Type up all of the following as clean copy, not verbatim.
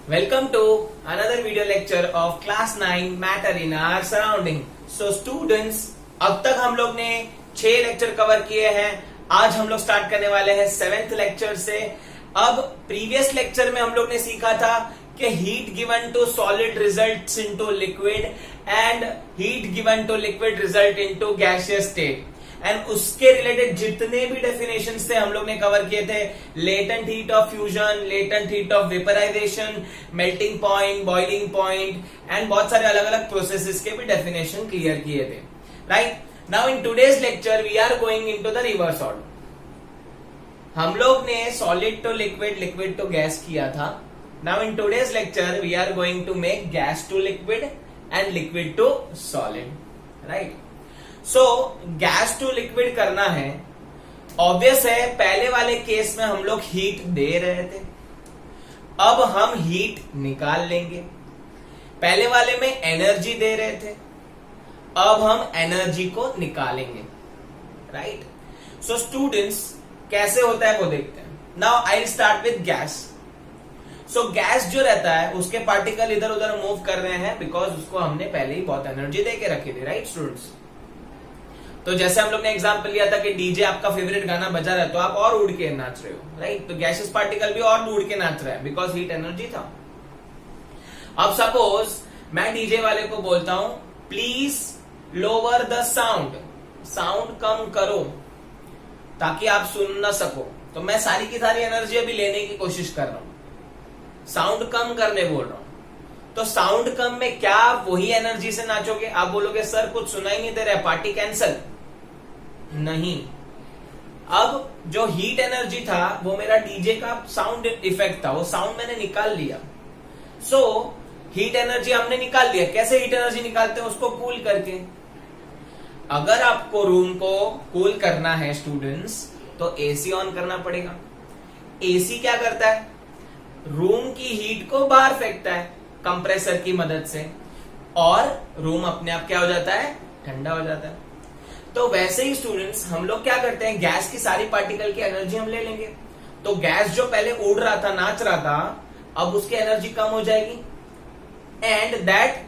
Welcome to another video lecture of class 9 matter in our surrounding. So students, अब तक हम लोग ने 6 लेक्चर कवर किए हैं. आज हम लोग स्टार्ट करने वाले हैं 7th लेक्चर से. अब प्रीवियस लेक्चर में हम लोग ने सीखा था कि heat given to solid results into liquid and heat given to liquid result into gaseous state. And उसके रिलेटेड जितने भी डेफिनेशन थे हम लोग ने कवर किए थे. Latent heat of fusion, latent heat of vaporisation, melting point, boiling point and बहुत सारे अलग अलग प्रोसेसेस के भी डेफिनेशन क्लियर किए थे. Right now in today's lecture we are going into the reverse order. हम लोग ने solid to liquid, liquid to gas किया था. Now in today's lecture we are going to make gas to liquid and liquid to solid. Right so gas to liquid करना है. Obvious है, पहले वाले केस में हम लोग हीट दे रहे थे, अब हम हीट निकाल लेंगे. पहले वाले में एनर्जी दे रहे थे, अब हम एनर्जी को निकालेंगे. राइट सो स्टूडेंट्स, कैसे होता है वो देखते हैं. Now I start with gas. So gas जो रहता है उसके पार्टिकल इधर उधर मूव कर रहे हैं बिकॉज उसको हमने पहले ही बहुत एनर्जी दे के रखी थी. राइट स्टूडेंट्स, तो जैसे हम लोग ने एग्जांपल लिया था कि डीजे आपका फेवरेट गाना बजा रहा है तो आप और उड़ के नाच रहे हो. राइट तो गैसेस पार्टिकल भी और उड़ के नाच रहा है बिकॉज हीट एनर्जी था. अब सपोज मैं डीजे वाले को बोलता हूं please lower the sound, sound कम करो ताकि आप सुन ना सको. तो मैं सारी की सारी एनर्जी अभी लेने की कोशिश कर रहा हूं, साउंड कम करने बोल रहा हूं. तो साउंड कम में क्या वही एनर्जी से नाचोगे? आप बोलोगे सर कुछ सुनाई नहीं दे रहा है, पार्टी कैंसल. नहीं, अब जो हीट एनर्जी था वो मेरा डीजे का साउंड इफेक्ट था, वो साउंड मैंने निकाल लिया. सो हीट एनर्जी हमने निकाल लिया. कैसे हीट एनर्जी निकालते हैं? उसको कूल करके. अगर आपको रूम को कूल करना है स्टूडेंट्स तो एसी ऑन करना पड़ेगा. एसी क्या करता है? रूम की हीट को बाहर फेंकता है कंप्रेसर की मदद से और रूम अपने आप क्या हो जाता है? ठंडा हो जाता है. तो वैसे ही स्टूडेंट्स हम लोग क्या करते हैं, गैस की सारी पार्टिकल की एनर्जी हम ले लेंगे. तो गैस जो पहले उड़ रहा था, नाच रहा था, अब उसकी एनर्जी कम हो जाएगी and that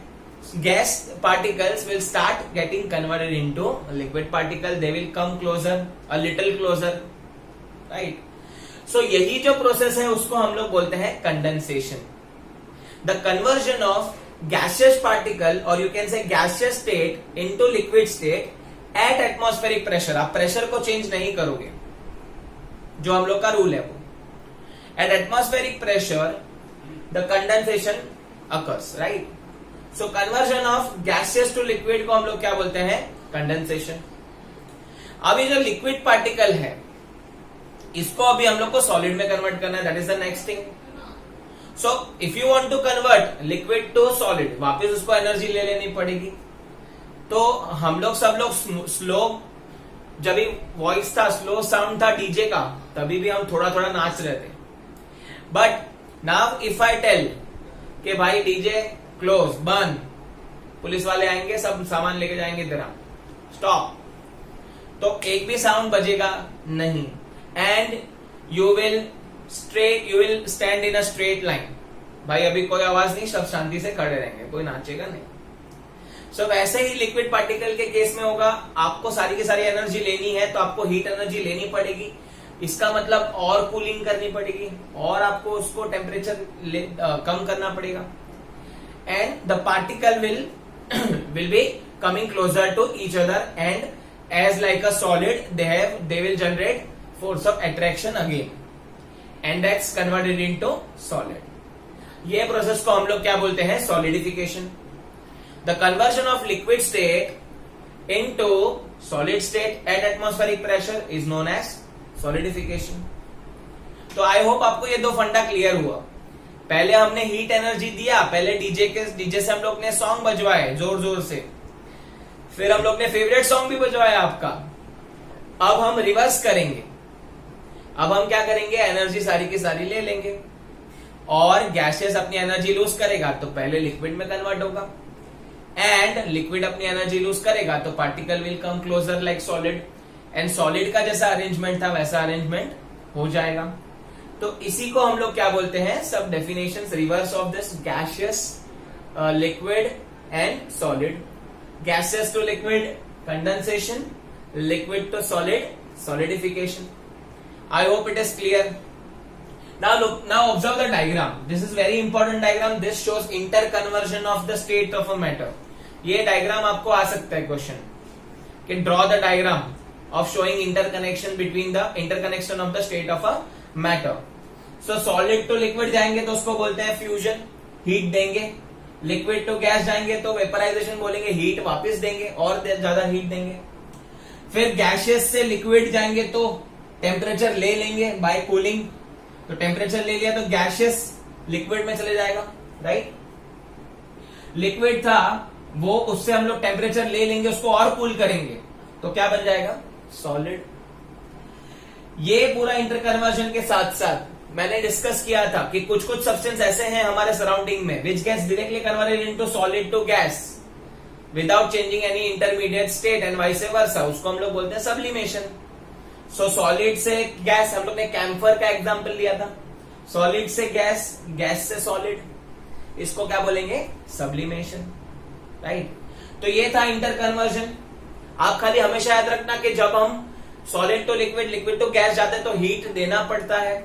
gas particles will start getting converted into liquid particle. They will come closure, a little closer. Right so यही जो प्रोसेस है उसको हम लोग बोलते हैं condensation. The conversion of gaseous particle or you can say gaseous state into liquid state at atmospheric pressure. आप pressure को चेंज नहीं करोगे, जो हम लोग का रूल है वो. At atmospheric pressure the condensation occurs, right? So conversion of gaseous to liquid को हम लोग क्या बोलते हैं? कंडेंसेशन. अब ये जो लिक्विड पार्टिकल है इसको अभी हम लोग को सॉलिड में कन्वर्ट करना है. That is the next thing. So if you want to convert liquid to solid, वापस उसको एनर्जी ले लेनी पड़ेगी. तो हम लोग सब लोग स्लो, जब भी वॉइस था, स्लो साउंड था डीजे का, तभी भी हम थोड़ा थोड़ा नाच रहे थे. But now if I tell कि भाई डीजे क्लोज, बंद, पुलिस वाले आएंगे, सब सामान लेके जाएंगे तेरा, स्टॉप, तो एक भी साउंड बजेगा नहीं. And you will stand in a straight line. भाई अभी कोई आवाज नहीं, सब शांति से खड़े रहेंगे, कोई नाचेगा नहीं. सो वैसे ही लिक्विड पार्टिकल के केस में होगा. आपको सारी की सारी एनर्जी लेनी है तो आपको हीट एनर्जी लेनी पड़ेगी. इसका मतलब और कूलिंग करनी पड़ेगी और आपको उसको टेम्परेचर कम करना पड़ेगा. And the particle will be coming closer to each other and as like a solid they will generate force of attraction again and that's converted into solid. ये प्रोसेस को हम लोग क्या बोलते हैं? Solidification. The conversion of liquid state into solid state at atmospheric pressure is known as solidification. तो I hope आपको ये दो फंडा क्लियर हुआ. पहले हमने हीट एनर्जी दिया, पहले डीजे से हम लोग ने सॉन्ग बजवाए जोर जोर से, फिर हम लोग ने फेवरेट सॉन्ग भी बजवाया आपका. अब हम रिवर्स करेंगे. अब हम क्या करेंगे? एनर्जी सारी की सारी ले लेंगे और गैसेस अपनी एनर्जी लूज करेगा तो पहले लिक्विड में कन्वर्ट होगा एंड लिक्विड अपनी एनर्जी लूज करेगा तो particle will come closure like solid and solid का जैसा अरेंजमेंट था वैसा अरेंजमेंट हो जाएगा. तो इसी को हम लोग क्या बोलते हैं, सब definitions reverse of this, gaseous, liquid and solid. Gaseous to liquid condensation, liquid to solid solidification. I hope it is clear. Now look, now observe the diagram. This is very important diagram. This shows interconversion of the state of a matter. ये diagram आपको आ सकता है question कि draw the diagram of showing interconnection between the interconnection of the state of a matter. So solid to liquid जाएंगे तो उसको बोलते हैं फ्यूजन, हीट देंगे. लिक्विड टू गैस जाएंगे तो वेपराइजेशन बोलेंगे, हीट वापस देंगे और ज्यादा हीट देंगे. फिर गैसियस से लिक्विड जाएंगे तो टेम्परेचर ले लेंगे बाय कूलिंग. तो टेम्परेचर ले लिया तो गैसियस लिक्विड में चले जाएगा, राइट. लिक्विड था वो, उससे हम लोग टेम्परेचर ले लेंगे, उसको और कूल करेंगे तो क्या बन जाएगा, सॉलिड. ये पूरा इंटरकन्वर्जन के साथ साथ मैंने डिस्कस किया था कि कुछ कुछ सब्सटेंस ऐसे हैं हमारे सराउंडिंग में which gas directly converted into solid to gas without changing any intermediate state and vice versa, उसको हम लोग बोलते हैं सब्लिमेशन. सो सॉलिड से गैस, हम लोग ने कैम्फर का एग्जांपल लिया था. सॉलिड से गैस, गैस से सॉलिड, इसको क्या बोलेंगे, सब्लिमेशन, राइट. तो ये था इंटरकन्वर्जन. आप खाली हमेशा याद रखना कि जब हम solid to liquid, liquid to gas जाते हैं तो हीट देना पड़ता है,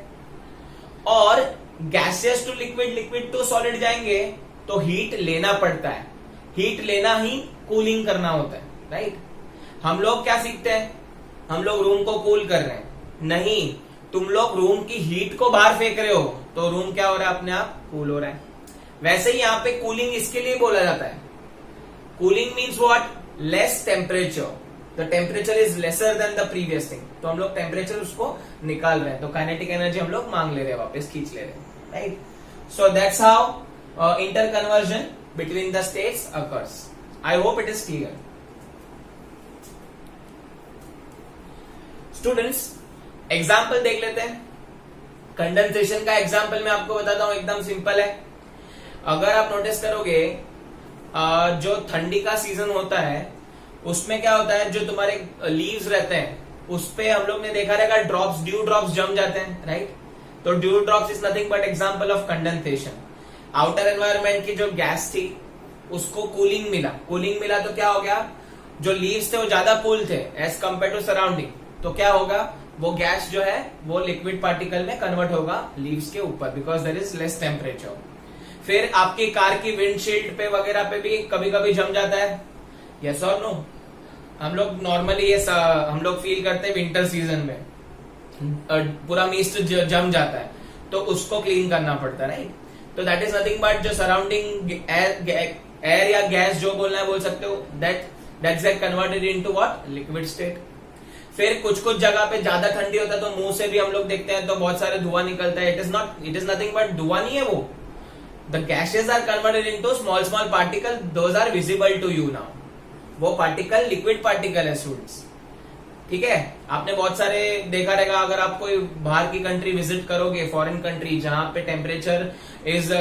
और gaseous to liquid, liquid to solid जाएंगे तो हीट लेना पड़ता है. हीट लेना ही कूलिंग करना होता है, राइट. हम लोग क्या सीखते हैं, हम लोग रूम को कूल कर रहे हैं, नहीं, तुम लोग रूम की हीट को बाहर फेंक रहे हो तो रूम क्या हो रहा है, अपने आप कूल हो रहा है. वैसे ही यहां पे कूलिंग इसके लिए बोला जाता है. Cooling means what, less temperature, the temperature is lesser than the previous thing. तो हम लोग टेम्परेचर उसको निकाल रहे हैं, तो काइनेटिक एनर्जी हम लोग मांग ले रहे हैं, वापस खींच ले रहे हैं, right. So that's how interconversion between the states occurs. I hope it is clear. Students, example देख लेते हैं. कंडेंसेशन का एग्जाम्पल मैं आपको बताता हूं, एकदम सिंपल है. अगर आप नोटिस करोगे जो ठंडी का सीजन होता है उसमें क्या होता है, जो तुम्हारे लीव्स रहते हैं उस पे हम लोग ने देखा रहेगा ड्रॉप्स, ड्यू ड्रॉप्स जम जाते हैं, राइट. तो due drops is nothing but example of condensation. Outer environment की जो गैस थी उसको कूलिंग मिला, कूलिंग मिला तो क्या हो गया, जो लीव्स थे वो ज्यादा कूल थे एज कंपेयर टू सराउंडिंग, तो क्या होगा, वो गैस जो है वो लिक्विड पार्टिकल में कन्वर्ट होगा लीव्स के ऊपर, because there is less temperature. फिर आपकी कार की विंडशील्ड पे वगैरह पे भी कभी कभी जम जाता है, यस और नो. हम लोग नॉर्मली ये हम लोग फील करते हैं विंटर सीजन में पूरा मिस्ट जम जाता है तो उसको क्लीन करना पड़ता है, राइट. तो दैट इज नथिंग बट जो सराउंडिंग एयर या गैस जो बोलना है बोल सकते हो, that's get converted into what, liquid state. फिर कुछ कुछ जगह पे ज्यादा ठंडी होता है तो मुंह से भी हम लोग देखते हैं तो बहुत सारे धुआं निकलता है. इट इज नथिंग बट धुआं नहीं है वो, the gases are converted into small small particle, those are visible to you now. वो पार्टिकल लिक्विड पार्टिकल है स्टूडेंट्स, ठीक है. आपने बहुत सारे देखा रहेगा, अगर आप कोई बाहर की कंट्री विजिट करोगे, फॉरेन कंट्री जहां पे टेम्परेचर इज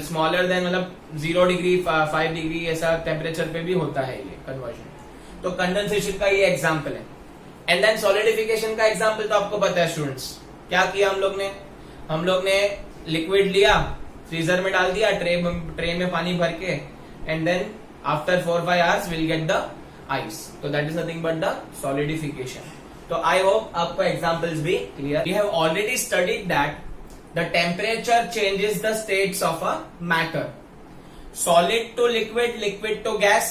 स्मॉलर देन, मतलब 0 डिग्री 5 डिग्री ऐसा टेम्परेचर पे भी होता है ये कन्वर्जन. तो कंडेंसेशन का ये एग्जांपल है. एंड देन सॉलिडिफिकेशन का एग्जांपल तो आपको पता है स्टूडेंट्स. क्या किया हम लोग ने लिक्विड लिया, फ्रीजर में डाल दिया, ट्रे में पानी भर के, and then after 4-5 hours will get the ice. तो that is nothing but the solidification. तो आई होप आपको एग्जांपल्स भी clear. We have already studied that the temperature changes the states of a matter. Solid to liquid, liquid to gas,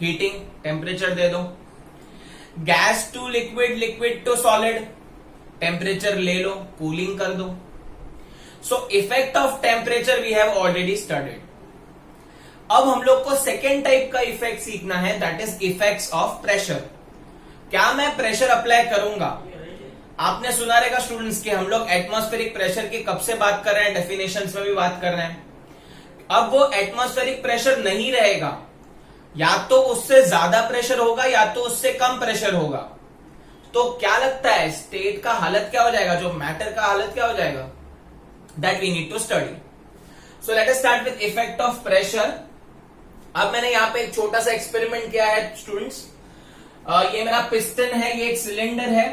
heating, temperature दे दो. Gas to liquid, liquid to solid, temperature ले लो, cooling कर दो. So effect of temperature we have already studied. अब हम लोग को सेकेंड टाइप का इफेक्ट सीखना है, that is effects of pressure. क्या मैं प्रेशर अप्लाई करूंगा, आपने सुना रहेगा स्टूडेंट्स कि हम लोग एटमॉस्फेरिक प्रेशर की कब से बात कर रहे हैं, डेफिनेशंस में भी बात कर रहे हैं. अब वो एटमॉस्फेरिक प्रेशर नहीं रहेगा, या तो उससे ज्यादा प्रेशर होगा या तो उससे कम प्रेशर होगा. तो क्या लगता है स्टेट का हालत क्या हो जाएगा, जो मैटर का हालत क्या हो जाएगा, that we need to study. So let us start with effect of pressure. अब मैंने यहां पे एक छोटा सा एक्सपेरिमेंट किया है स्टूडेंट्स. ये मेरा पिस्टन है, ये एक सिलेंडर है,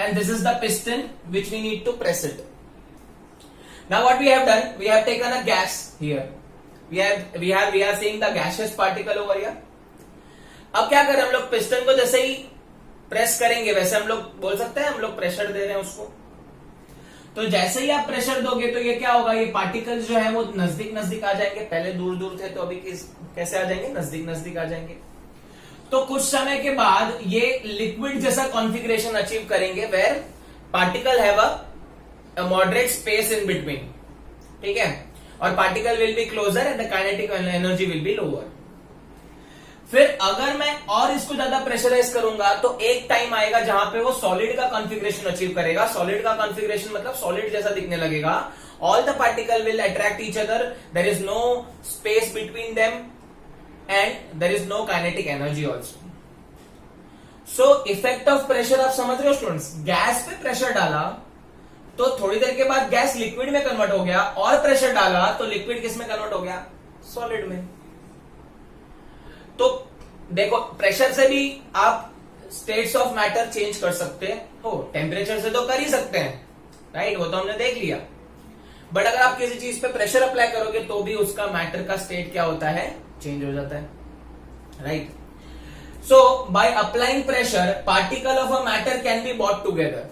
and this is the piston which we need to press it. Now what we have done, we have taken a gas here. We are seeing the gaseous particle over here. अब क्या करें हम लोग, piston को जैसे ही press करेंगे वैसे हम लोग बोल सकते हैं हम लोग प्रेशर दे रहे हैं उसको। तो जैसे ही आप प्रेशर दोगे तो ये क्या होगा, ये पार्टिकल्स जो है वो नजदीक नजदीक आ जाएंगे। पहले दूर दूर थे तो अभी कैसे आ जाएंगे, नजदीक नजदीक आ जाएंगे। तो कुछ समय के बाद ये लिक्विड जैसा कॉन्फ़िगरेशन अचीव करेंगे where particle have a moderate space in between, ठीक है, और particle will be closer and the kinetic energy will be lower. फिर अगर मैं और इसको ज्यादा प्रेशराइज करूंगा तो एक टाइम आएगा जहां पे वो सॉलिड का कॉन्फ़िगरेशन अचीव करेगा। सॉलिड का कॉन्फ़िगरेशन मतलब सॉलिड जैसा दिखने लगेगा। All the particle will attract each other, there is no space between them and there is no kinetic energy also. So effect of pressure आप समझ रहे हो स्टूडेंट्स, गैस पे प्रेशर डाला तो थोड़ी देर के बाद गैस लिक्विड में कन्वर्ट हो गया, और प्रेशर डाला तो लिक्विड किस में कन्वर्ट हो गया, सॉलिड में। तो देखो प्रेशर से भी आप स्टेट्स ऑफ मैटर चेंज कर सकते हो, टेम्परेचर से तो कर ही सकते हैं, राइट, वो तो हमने देख लिया। बट अगर आप किसी चीज पे प्रेशर अप्लाई करोगे तो भी उसका मैटर का स्टेट क्या होता है, चेंज हो जाता है, right. So bye applying pressure particle of a matter can be bought together.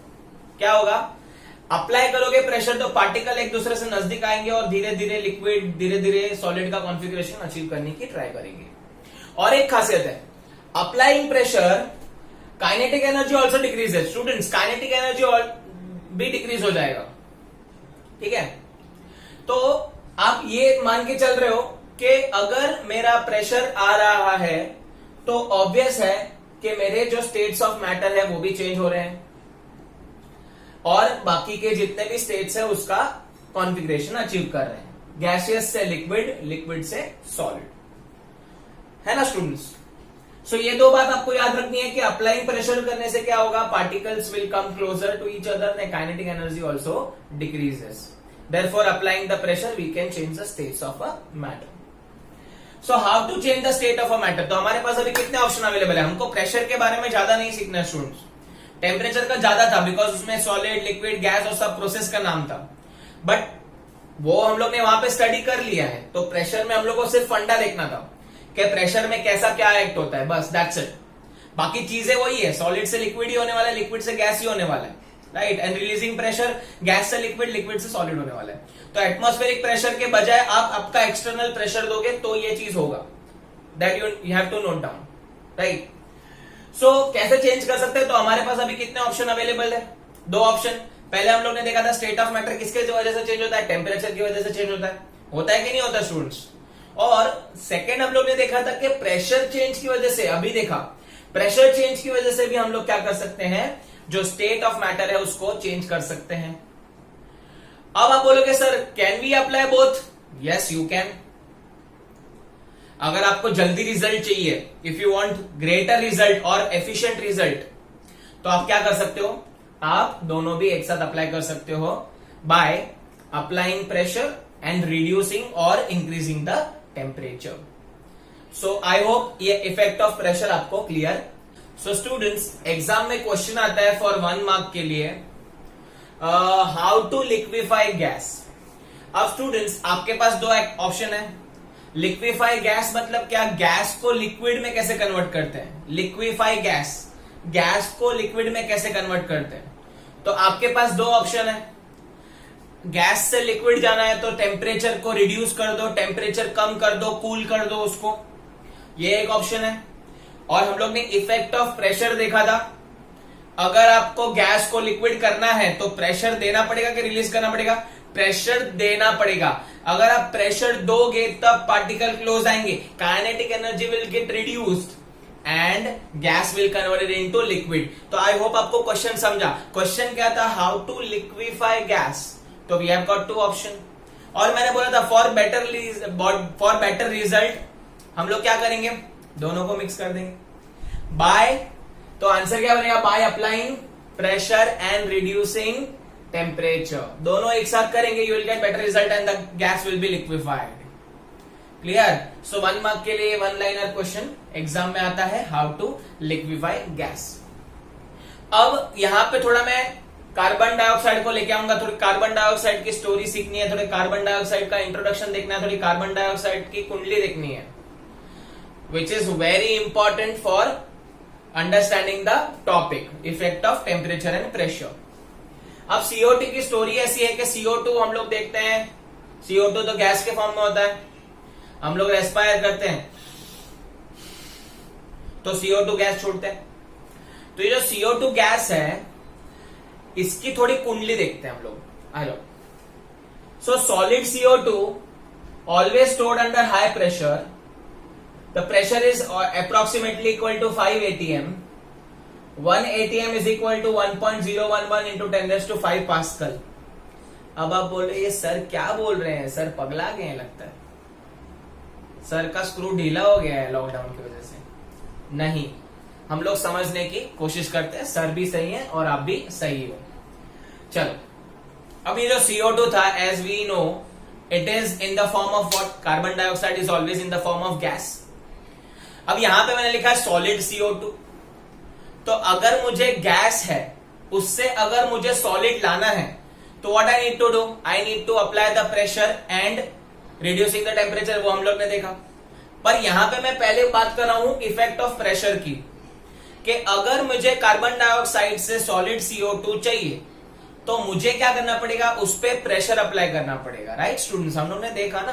क्या होगा, अप्लाई करोगे प्रेशर तो पार्टिकल एक दूसरे से नजदीक आएंगे और धीरे धीरे लिक्विड धीरे धीरे सॉलिड का कॉन्फ़िगरेशन अचीव करने की ट्राई करेंगे। और एक खासियत है, applying pressure kinetic energy also decreases. Students kinetic energy भी डिक्रीज हो जाएगा, ठीक है। तो आप ये मान के चल रहे हो कि अगर मेरा प्रेशर आ रहा है तो ऑब्वियस है कि मेरे जो स्टेट्स ऑफ मैटर है वो भी चेंज हो रहे हैं और बाकी के जितने भी स्टेट्स है उसका कॉन्फ़िगरेशन अचीव कर रहे हैं, गैसियस से लिक्विड, लिक्विड से सॉलिड, है ना स्टूडेंट्स। सो ये दो बात आपको याद रखनी है कि अप्लाइंग प्रेशर करने से क्या होगा, particles will come closer to each other and kinetic energy also decreases. Therefore applying the pressure we can change the states of a matter. So how to change the state of a matter, तो हमारे पास अभी कितने option available है। हमको pressure के बारे में ज्यादा नहीं सीखना है स्टूडेंट्स, टेम्परेचर का ज्यादा था बिकॉज उसमें सॉलिड, लिक्विड, गैस और सब प्रोसेस का नाम था, बट वो हम लोग ने वहां पे स्टडी कर लिया है। तो प्रेशर में हम लोग को सिर्फ फंडा देखना था कि प्रेशर में कैसा क्या एक्ट होता है, बस दैट्स इट। बाकी चीजें वही है, सॉलिड से लिक्विड ही होने वाला है, लिक्विड से गैस ही होने वाला है, right. And releasing pressure gas से लिक्विड, लिक्विड से सॉलिड होने वाला है। तो एटमॉस्फेरिक प्रेशर के बजाय आप आपका एक्सटर्नल प्रेशर दोगे तो ये चीज होगा, that you have to note down, right. So कैसे चेंज कर सकते हैं, तो हमारे पास अभी कितने ऑप्शन अवेलेबल है, दो ऑप्शन। पहले हम लोग ने देखा था स्टेट ऑफ मैटर किसके वजह से चेंज होता है, टेम्परेचर की वजह से चेंज होता है कि नहीं होता स्टूडेंट्स। और सेकेंड हम लोग ने देखा था कि प्रेशर चेंज की वजह से, अभी देखा प्रेशर चेंज की वजह से भी हम लोग क्या कर सकते हैं, जो स्टेट ऑफ मैटर है उसको चेंज कर सकते हैं। अब आप बोलोगे sir can we apply both, yes you can. अगर आपको जल्दी रिजल्ट चाहिए, if you want greater result और एफिशिएंट रिजल्ट, तो आप क्या कर सकते हो, आप दोनों भी एक साथ अप्लाई कर सकते हो by applying pressure and reducing और increasing the temperature. So I hope ये इफेक्ट ऑफ प्रेशर आपको क्लियर। सो स्टूडेंट्स एग्जाम में क्वेश्चन आता है फॉर 1 मार्क के लिए, हाउ टू लिक्विफाई गैस। अब स्टूडेंट्स आपके पास दो ऑप्शन है। लिक्विफाई गैस मतलब क्या, गैस को लिक्विड में कैसे कन्वर्ट करते हैं, लिक्विफाई गैस, गैस को लिक्विड में कैसे कन्वर्ट करते हैं। तो आपके पास दो ऑप्शन है, गैस से लिक्विड जाना है तो टेम्परेचर को रिड्यूस कर दो, टेम्परेचर कम कर दो, कूल कर दो उसको, ये एक ऑप्शन है। और हम लोग ने इफेक्ट ऑफ प्रेशर देखा था, अगर आपको गैस को लिक्विड करना है तो प्रेशर देना पड़ेगा कि रिलीज करना पड़ेगा, प्रेशर देना पड़ेगा। अगर आप प्रेशर दोगे तब पार्टिकल क्लोज आएंगे, kinetic energy will get reduced and gas will converted into liquid. तो आई होप आपको क्वेश्चन समझा। क्वेश्चन क्या था, हाउ टू लिक्विफाई गैस। तो वी हैव गॉट 2 ऑप्शन। और मैंने बोला था फॉर बेटर रिजल्ट हम लोग क्या करेंगे, दोनों को मिक्स कर देंगे बाय, तो आंसर क्या बनेगा, bye applying pressure and reducing temperature, दोनों एक साथ करेंगे, you will get better result and the gas will be liquefied. Clear. So 1 mark के लिए 1 लाइनर क्वेश्चन एग्जाम में आता है, हाउ टू लिक्विफाई गैस। अब यहां पे थोड़ा मैं कार्बन डाइऑक्साइड को लेके आऊंगा, थोड़ी कार्बन डाइऑक्साइड की स्टोरी सीखनी है, थोड़ी कार्बन डाइऑक्साइड का इंट्रोडक्शन देखना है, थोड़ी कार्बन डाइऑक्साइड की कुंडली देखनी है, which is very important for understanding the topic effect of temperature and pressure. अब CO2 की स्टोरी ऐसी है कि CO2 हम लोग देखते हैं, CO2 तो गैस के फॉर्म में होता है, हम लोग रेस्पायर करते हैं तो CO2 गैस छोड़ते हैं। तो ये जो CO2 गैस है इसकी थोड़ी कुंडली देखते हैं हम लोग, आ जाओ। So solid CO2 always stored under high pressure, the pressure is approximately equal to 5 atm, 1 atm is equal to 1.011 into 10⁵ pascal. अब आप बोल रहे ये सर क्या बोल रहे हैं, सर पगला गए हैं लगता है, सर का स्क्रू ढीला हो गया है लॉकडाउन की वजह से। नहीं, हम लोग समझने की कोशिश करते हैं, सर भी सही है और आप भी सही हो। चलो, अब ये जो CO2 था, as we know it is in the form of what, carbon dioxide is always in the form of gas. अब यहां पे मैंने लिखा है सॉलिड CO2, तो अगर मुझे गैस है उससे अगर मुझे सॉलिड लाना है तो what I need to do, I need to apply the pressure and reducing the temperature, वो हम लोग ने देखा। पर यहां पे मैं पहले बात कर रहा हूं इफेक्ट ऑफ प्रेशर की, कि अगर मुझे कार्बन डाइऑक्साइड से सॉलिड CO2 चाहिए तो मुझे क्या करना पड़ेगा, उस पर प्रेशर अप्लाई करना पड़ेगा, राइट स्टूडेंट्स। हम लोग ने देखा ना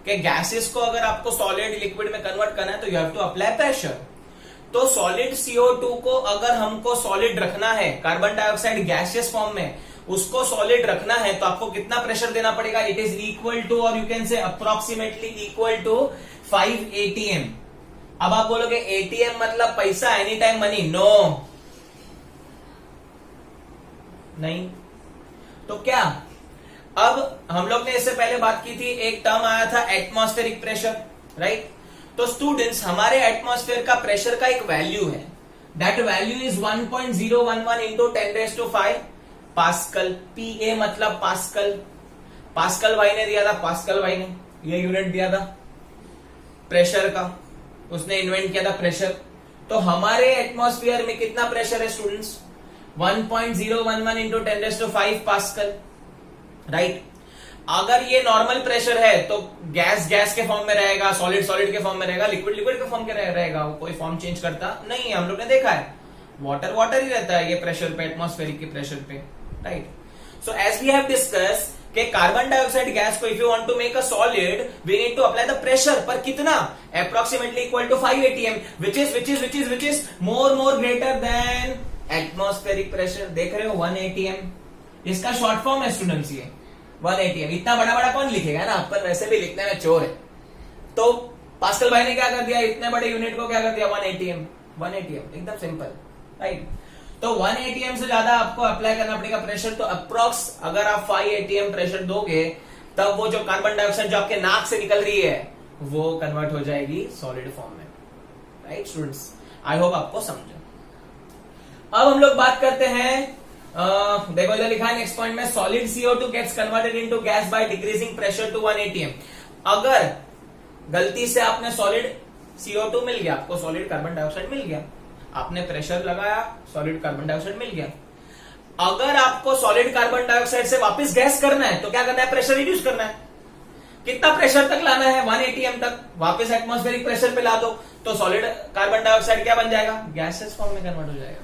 कि गैसेस को अगर आपको सॉलिड लिक्विड में कन्वर्ट करना है तो you have to apply pressure. तो सॉलिड CO2 को अगर हमको सॉलिड रखना है, कार्बन डाइऑक्साइड गैसियस फॉर्म में उसको सॉलिड रखना है तो आपको कितना प्रेशर देना पड़ेगा, इट इज इक्वल टू, और you can say approximately equal to 5 atm। अब आप बोलोगे ATM मतलब पैसा, एनी टाइम मनी, नो, नहीं। तो क्या, अब हम लोग ने इससे पहले बात की थी, एक टर्म आया था एटमॉस्फेरिक प्रेशर, राइट। तो स्टूडेंट्स, हमारे एटमॉस्फेयर का प्रेशर का एक वैल्यू है, that value is 1.011 into 10⁵ pascal. PA मतलब पास्कल, पास्कल भाई ने दिया था, पास्कल भाई ने ये यूनिट दिया था प्रेशर का, उसने इन्वेंट किया था प्रेशर। तो हमारे एटमॉस्फेयर में कितना प्रेशर है स्टूडेंट्स, 1.011 इंटू 10⁵ पास्कल, राइट। अगर ये नॉर्मल प्रेशर है तो गैस गैस के फॉर्म में रहेगा, सॉलिड सॉलिड के फॉर्म में रहेगा, लिक्विड लिक्विड के फॉर्म में रहेगा, वो कोई फॉर्म चेंज करता नहीं है, हम लोग ने देखा है, वाटर वाटर ही रहता है ये प्रेशर पे, एटमॉस्फेरिक के प्रेशर पे, right. So as we have discuss कि कार्बन डाइऑक्साइड गैस को if you want to make a solid we need to apply the pressure, पर कितना, approximately equal to 5 atm, which is more greater than atmospheric pressure. देख रहे हो 1 atm, इसका short form है students ये 1 atm। इतना बड़ा बड़ा कौन लिखेगा ना, आपका वैसे भी लिखने में चोर है। तो पास्कल भाई ने क्या कर दिया, इतने बड़े यूनिट को क्या कर दिया, 1 atm, 1 atm, एकदम सिंपल, राइट। तो 1 atm से ज्यादा आपको अप्लाई करना पड़ेगा प्रेशर। तो अप्रोक्स अगर आप 5 atm प्रेशर दोगे तब वो जो कार्बन डाइऑक्साइड जो आपके नाक से निकल रही है वो कन्वर्ट हो जाएगी सॉलिड फॉर्म में, राइट स्टूडेंट्स। आई होप आपको समझो। अब हम लोग बात करते हैं, देखो इधर लिखा है नेक्स्ट पॉइंट में, solid CO2 gets converted into gas by decreasing pressure to 1 atm। अगर गलती से आपने सॉलिड CO2 मिल गया, आपको सॉलिड कार्बन डाइऑक्साइड मिल गया, आपने प्रेशर लगाया, सॉलिड कार्बन डाइऑक्साइड मिल गया। अगर आपको सॉलिड कार्बन डाइऑक्साइड से वापस गैस करना है तो क्या करना है, प्रेशर रिड्यूस करना है। कितना प्रेशर तक लाना है, 1 atm तक, वापस एटमॉस्फेरिक प्रेशर पे ला दो तो सॉलिड कार्बन डाइऑक्साइड क्या बन जाएगा, गैसेस फॉर्म में कन्वर्ट हो जाएगा।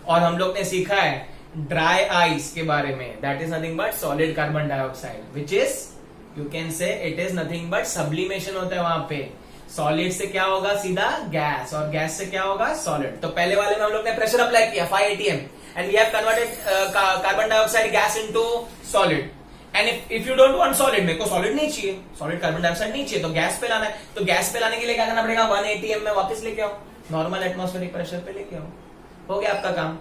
और हम लोग ने सीखा है ड्राई आइस के बारे में, that is nothing but solid carbon dioxide, which is you can से it is nothing but sublimation होता है वहां पे। सॉलिड से क्या होगा, सीधा गैस, और गैस से क्या होगा, सॉलिड। तो पहले वाले में हम लोग ने प्रेशर अप्लाई किया 5 atm and we have converted carbon dioxide gas into solid. And if you don't want solid, मेरे को सॉलिड नहीं चाहिए, सॉलिड कार्बन डाइऑक्साइड नहीं चाहिए, तो गैस पे लाना है। तो गैस पे लाने के लिए क्या करना पड़ेगा, 1 atm में वापस लेके आओ, नॉर्मल एटमॉस्फेरिक प्रेशर पे लेके आओ, हो गया आपका काम।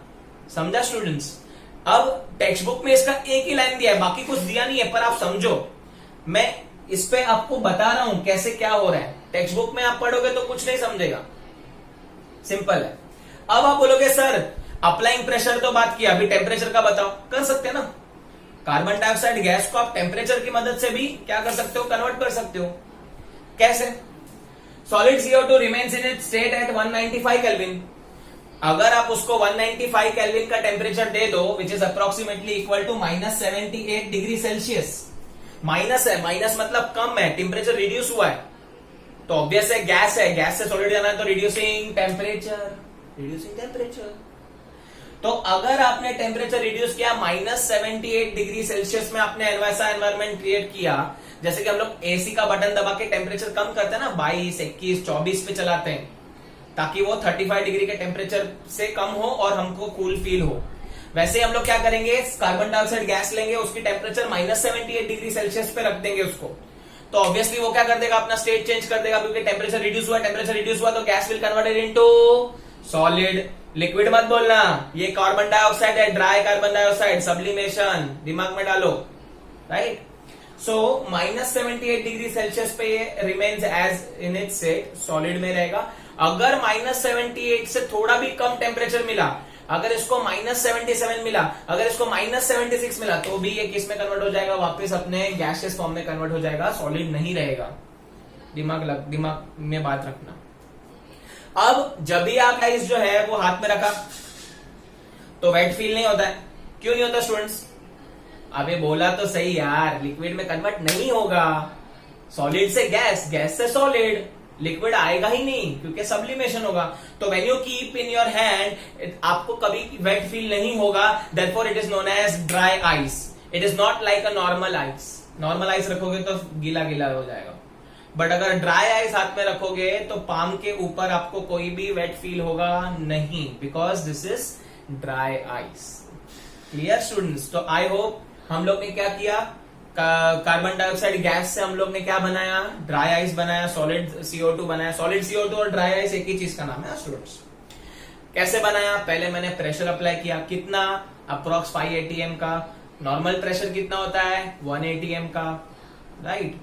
समझा स्टूडेंट्स। अब टेक्स्ट बुक में इसका एक ही लाइन दिया है, बाकी कुछ दिया नहीं है, पर आप समझो, मैं इस पे आपको बता रहा हूं कैसे क्या हो रहा है। टेक्स्ट बुक में आप पढ़ोगे तो कुछ नहीं समझेगा, सिंपल है। अब आप बोलोगे सर अप्लाइंग प्रेशर तो बात किया, अभी टेम्परेचर का बताओ। कर सकते हैं ना, कार्बन डाइऑक्साइड गैस को आप टेम्परेचर की मदद से भी क्या कर सकते हो, कन्वर्ट कर सकते हो। कैसे, solid CO2 remains in its state at 195 Kelvin. अगर आप उसको 195 केल्विन का टेम्परेचर दे दो which is approximately equal to -78 degree Celsius, minus है, माइनस मतलब कम है, टेम्परेचर रिड्यूस हुआ है, तो ऑब्वियस है गैस से सॉलिड जाना है, तो रिड्यूसिंग टेम्परेचर। तो अगर आपने टेम्परेचर रिड्यूस किया -78 डिग्री सेल्सियस में, आपने ऐसा एनवायरमेंट क्रिएट किया, जैसे कि हम लोग एसी का बटन दबा के टेम्परेचर कम करते हैं ना, 22, 21, 24 पे चलाते हैं, ताकि वो 35 डिग्री के टेम्परेचर से कम हो और हमको कूल फील हो। वैसे हम लोग क्या करेंगे, कार्बन डाइऑक्साइड गैस लेंगे, उसकी टेम्परेचर -78 डिग्री सेल्सियस पे रख देंगे उसको, तो ऑब्वियसली वो क्या कर देगा, अपना स्टेट चेंज कर देगा, क्योंकि टेम्परेचर रिड्यूस हुआ तो gas will converted into solid. Liquid मत बोलना, ये कार्बन डाइऑक्साइड है, ड्राई कार्बन डाइऑक्साइड, सब्लिमेशन, दिमाग में डालो, राइट। सो -78 डिग्री सेल्सियस पे ये remains as in its state, solid में रहेगा। अगर -78 से थोड़ा भी कम टेम्परेचर मिला, अगर इसको -77 मिला, अगर इसको -76 मिला, तो भी ये किस में कन्वर्ट हो जाएगा, वापस अपने गैसियस फॉर्म में कन्वर्ट हो जाएगा, सॉलिड नहीं रहेगा। दिमाग में बात रखना। अब जब भी आप आइस जो है वो हाथ में रखा तो वेट फील नहीं होता है, क्यों नहीं होता स्टूडेंट्स? अबे बोला तो सही यार, लिक्विड में कन्वर्ट नहीं होगा, सॉलिड से गैस, गैस से सॉलिड, लिक्विड आएगा ही नहीं क्योंकि सब्लिमेशन होगा। तो when you keep in your hand, आपको कभी वेट फील नहीं होगा, therefore it is known as dry ice. It is not like a normal ice. Normal ice रखोगे तो गीला गीला हो जाएगा, बट अगर ड्राई आइस हाथ में रखोगे तो पाम के ऊपर आपको कोई भी वेट फील होगा नहीं, because this is dry ice. Clear students? तो आई होप हम लोग ने क्या किया, कार्बन डाइऑक्साइड गैस से हम लोग ने क्या बनाया, ड्राई आइस बनाया, सॉलिड CO2 बनाया। सॉलिड CO2 और ड्राई आइस एक ही चीज का नाम है स्टूडेंट्स। कैसे बनाया? पहले मैंने प्रेशर अप्लाई किया, कितना, अप्रोक्स 5 atm का। नॉर्मल प्रेशर कितना होता है? 1 atm का, राइट।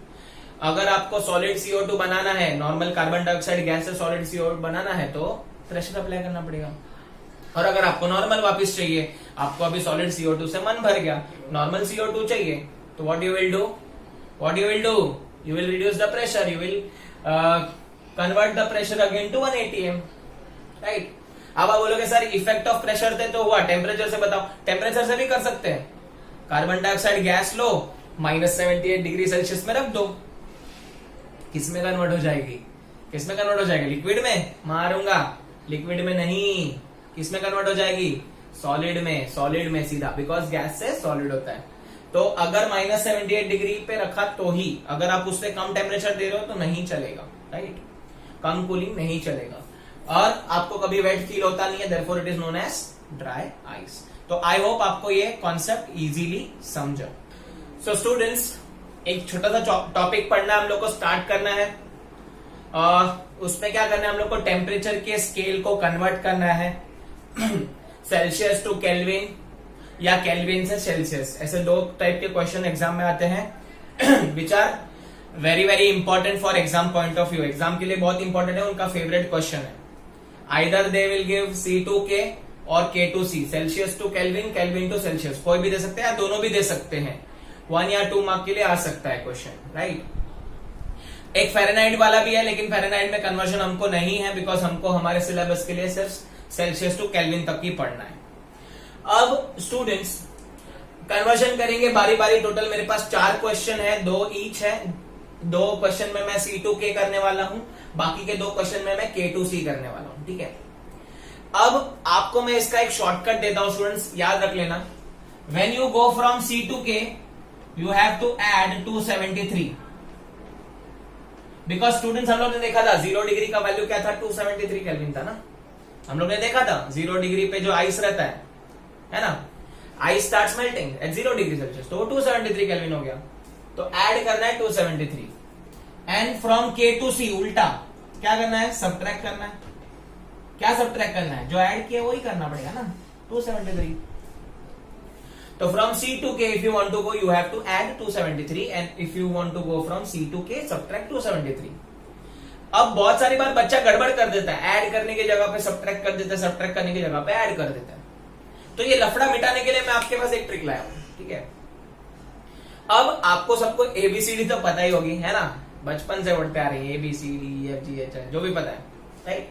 अगर आपको सॉलिड CO2 बनाना है, नॉर्मल कार्बन डाइऑक्साइड गैस से सॉलिड CO2 बनाना है, तो प्रेशर अप्लाई करना पड़ेगा। और अगर आपको नॉर्मल वापस चाहिए, आपको अभी सॉलिड CO2 से मन भर गया, नॉर्मल CO2 चाहिए, तो what you will do? You will reduce the pressure. You will convert the pressure again to 1 atm, right? अब आप बोलोगे सर इफेक्ट ऑफ प्रेशर थे तो हुआ, टेम्परेचर से बताओ। टेम्परेचर से भी कर सकते हैं। कार्बन डाइऑक्साइड गैस लो, -78 डिग्री सेल्सियस में रख दो, किस में कन्वर्ट हो जाएगी? लिक्विड में मारूंगा, लिक्विड में नहीं, किस में कन्वर्ट हो जाएगी? सॉलिड में सीधा, बिकॉज गैस से सॉलिड होता है। तो अगर -78 डिग्री पे रखा तो ही, अगर आप उससे कम टेम्परेचर दे रहे हो तो नहीं चलेगा, राइट। कम कूलिंग नहीं चलेगा, और आपको कभी वेट फील होता नहीं है, therefore it is known as dry ice. तो आई होप आपको ये कॉन्सेप्ट इजीली समझो। सो स्टूडेंट्स, एक छोटा सा टॉपिक पढ़ना हम लोग को स्टार्ट करना है, और उसमें क्या करना है, हम लोग को टेम्परेचर के स्केल को कन्वर्ट करना है सेल्सियस टू केल्विन या केल्विन से सेल्सियस। ऐसे 2 टाइप के क्वेश्चन एग्जाम में आते हैं which are very very important for exam point of view. Exam के लिए बहुत इंपॉर्टेंट है, उनका फेवरेट क्वेश्चन है। Either they will give C2K और K2C, Celsius to Kelvin, Kelvin to Celsius, कोई भी दे सकते हैं या दोनों भी दे सकते हैं। 1 या 2 मार्क के लिए आ सकता है क्वेश्चन, राइट। एक फ़ारेनहाइट वाला भी है, लेकिन फ़ारेनहाइट में कन्वर्जन हमको नहीं है, बिकॉज हमको हमारे सिलेबस के लिए सिर्फ सेल्सियस टू केल्विन तक ही पढ़ना है। अब स्टूडेंट्स कन्वर्जन करेंगे बारी बारी। टोटल मेरे पास 4 क्वेश्चन है, 2 ईच है। 2 क्वेश्चन में मैं C2K करने वाला हूं, बाकी के 2 क्वेश्चन में मैं K2C करने वाला हूं, ठीक है। अब आपको मैं इसका एक शॉर्टकट देता हूं स्टूडेंट्स, याद रख लेना। When you go from C2K you have to add 273, because students हम लोग ने देखा था 0 डिग्री का वैल्यू क्या था, 273 केल्विन था ना। हम लोग ने देखा था 0 डिग्री पे जो आइस रहता है ना, ice starts melting at 0 degree Celsius, तो वो 273 केल्विन हो गया। तो ऐड करना है 273, एंड फ्रॉम K2C उल्टा क्या करना है, सब्ट्रैक्ट करना है। क्या सब्ट्रैक्ट करना है? जो ऐड किया वही करना पड़ेगा ना, 273। तो from C2K if you want to go you have to add 273, and if you want to go from C2K subtract 273। अब बहुत सारी बार बच्चा गड़बड़ कर देता है, ऐड करने की जगह पे सब्ट्रैक्ट कर देता है, सब्ट्रैक्ट करने की जगह पे ऐड कर देता है। तो ये लफड़ा मिटाने के लिए मैं आपके पास एक ट्रिक लाया हूं, ठीक है। अब आपको सबको ABCD तो पता ही होगी, है ना, बचपन से पढ़ते आ रही है, ABCD EFG HI जो भी पता है, राइट।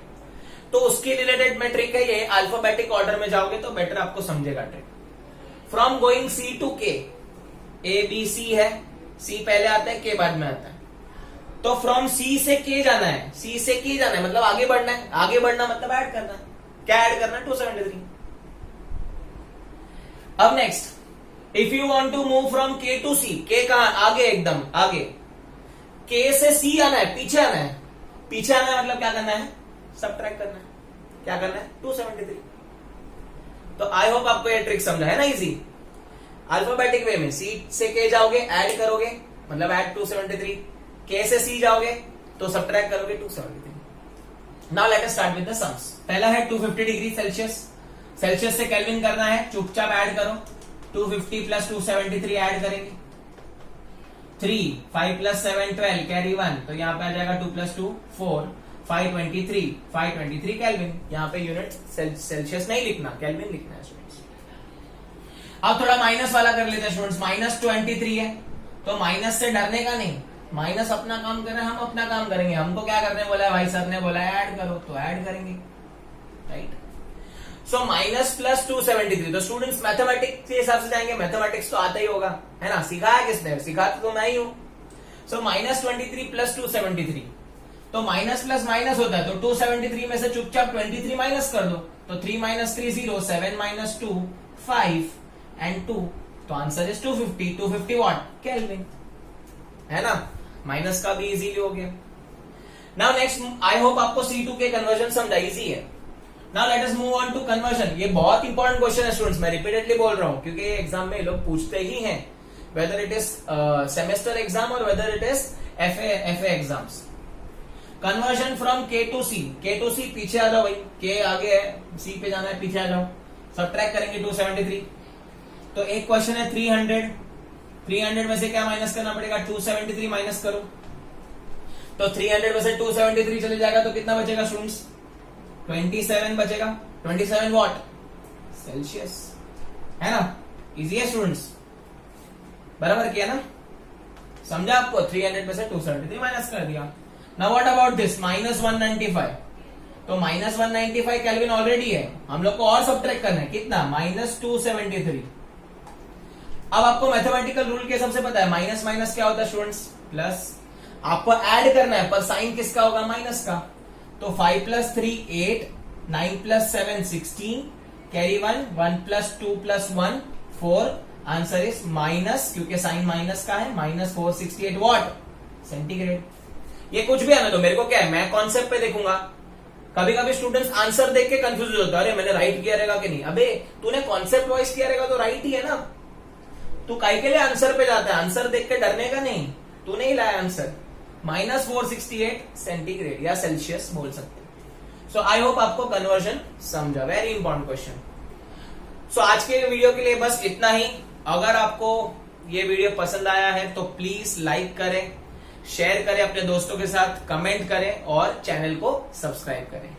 तो उसके रिलेटेड में ट्रिक है ये, अल्फाबेटिक ऑर्डर में जाओगे तो बेटर आपको समझेगा trick. From going C to K, A B C है, सी पहले आता है के बाद में आता है, तो फ्रॉम सी से के जाना है, सी से के जाना है मतलब आगे बढ़ना है, आगे बढ़ना मतलब ऐड करना है, क्या ऐड करना है 273। अब next, if you want to move from K to C, के कहां आगे, एकदम आगे, के से सी आना है, पीछे आना है, पीछे आना है मतलब क्या करना है, सबट्रैक्ट करना है, क्या करना है 273। तो आई होप आपको ये ट्रिक समझा है ना, इजी। अल्फाबेटिक वे में सी से के जाओगे, ऐड करोगे मतलब ऐड 273, के से सी जाओगे तो सबट्रैक्ट करोगे 273। Now let us start with the sums. पहला है 250 डिग्री सेल्सियस, सेल्सियस से केल्विन करना है, चुपचाप ऐड करो, 250 प्लस 273 ऐड करेंगे, 3 5 प्लस 7 12 कैरी 1, तो यहां पे आ जाएगा 2 प्लस 2 4 523 केल्विन। यहां पे यूनिट सेल्सियस नहीं लिखना, केल्विन लिखना है स्टूडेंट्स। अब थोड़ा माइनस वाला कर लेते हैं स्टूडेंट्स, -23 है तो माइनस से डरने का नहीं, माइनस अपना काम कर रहे हैं, हम अपना काम करेंगे। हमको क्या करने बोला है भाई साहब ने, बोला है ऐड करो तो ऐड करेंगे, राइट। सो माइनस प्लस 273, तो स्टूडेंट्स मैथमेटिक्स के हिसाब से जाएंगे, मैथमेटिक्स तो आता ही होगा है ना, सिखाया किसने, सिखाता तो मैं ही हूं। सो -23 प्लस 273, तो माइनस प्लस माइनस होता है, तो 273 में से चुपचाप 23 माइनस कर दो, तो 3 माइनस 3 0, 7 माइनस 2 5 एंड 2, तो आंसर इज 250। 250 व्हाट, केल्विन, है ना, माइनस का भी इजीली हो गया। नाउ नेक्स्ट, आई होप आपको C2 के कन्वर्जन समझा, इजी है। Now let us move on to conversion. ये बहुत इंपॉर्टेंट क्वेश्चन है स्टूडेंट्स, मैं रिपीटेडली बोल रहा हूं क्योंकि एग्जाम में लोग पूछते ही हैं, whether it is semester exam और whether it is FA exams. Conversion from K to C, K to सी पीछे आ जाओ भाई, के आगे है, सी पे जाना है, पीछे आ जाओ, सबट्रैक्ट करेंगे 273। तो एक क्वेश्चन है 300 में से क्या माइनस करना पड़ेगा, 273 माइनस करो, तो 300 में से 273 चले जाएगा तो कितना बचेगा स्टूडेंट्स, 27 बचेगा। 27 व्हाट, सेल्सियस, है ना, इजी है स्टूडेंट्स, बराबर किया ना, समझा आपको। 300 में से 273 माइनस कर दिया। नाउ व्हाट अबाउट दिस -195, तो -195 केल्विन ऑलरेडी है, हम लोग को और सबट्रैक्ट करना है, कितना, -273। अब आपको मैथमेटिकल रूल के हिसाब से पता है माइनस माइनस क्या होता है स्टूडेंट्स, प्लस। आपको ऐड करना है पर साइन किसका होगा, माइनस का, तो 5 plus 3 8, 9 plus 7 16, carry 1, 1 plus 2 plus 1 4, answer is minus, क्योंकि साइन माइनस का है, -468 वॉट, सेंटीग्रेड। ये कुछ भी आना तो मेरे को क्या है, मैं कॉन्सेप्ट पे देखूंगा। कभी कभी स्टूडेंट्स आंसर देख के कंफ्यूज होता है, अरे मैंने राइट किया रहेगा कि नहीं, अबे तूने कॉन्सेप्ट वाइज किया रहेगा तो राइट ही है ना, तू काहे के लिए आंसर पे जाता है, आंसर देख के डरने का नहीं, तूने ही लाया आंसर। -468 सेंटीग्रेड या सेल्सियस बोल सकते हैं। सो आई होप आपको कन्वर्जन समझा, वेरी इंपॉर्टेंट क्वेश्चन। सो आज के वीडियो के लिए बस इतना ही। अगर आपको ये वीडियो पसंद आया है तो प्लीज लाइक करें, शेयर करें अपने दोस्तों के साथ, कमेंट करें और चैनल को सब्सक्राइब करें।